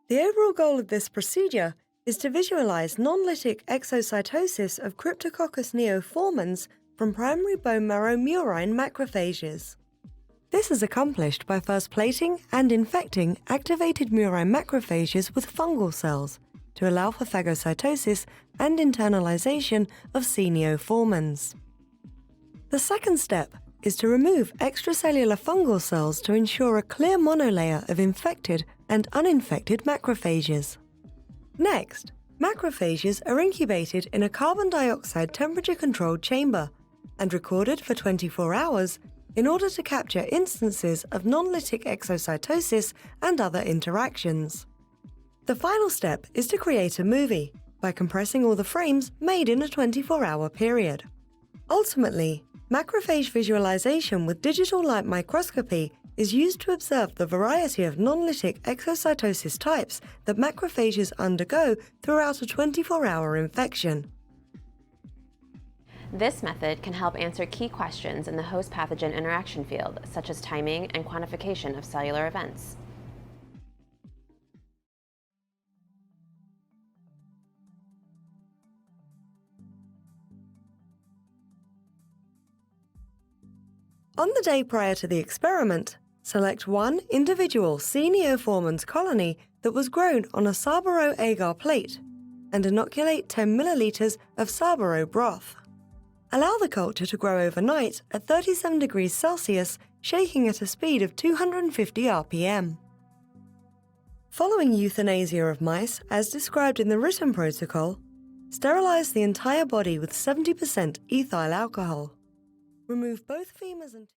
The overall goal of this procedure is to visualize non-lytic exocytosis of Cryptococcus neoformans from primary bone marrow murine macrophages. This is accomplished by first plating and infecting activated murine macrophages with fungal cells to allow for phagocytosis and internalization of C. neoformans. The second step is to remove extracellular fungal cells to ensure a clear monolayer of infected and uninfected macrophages. Next, macrophages are incubated in a carbon dioxide temperature-controlled chamber and recorded for 24 hours in order to capture instances of non-lytic exocytosis and other interactions. The final step is to create a movie by compressing all the frames made in a 24-hour period. Ultimately, macrophage visualization with digital light microscopy is used to observe the variety of non-lytic exocytosis types that macrophages undergo throughout a 24-hour infection. This method can help answer key questions in the host-pathogen interaction field, such as timing and quantification of cellular events. On the day prior to the experiment, select one individual C. neoformans colony that was grown on a Sabriya agar plate and inoculate 10 milliliters of Sabriya broth. Allow the culture to grow overnight at 37 degrees Celsius, shaking at a speed of 250 RPM. Following euthanasia of mice, as described in the written protocol, sterilize the entire body with 70% ethyl alcohol. Remove both femurs and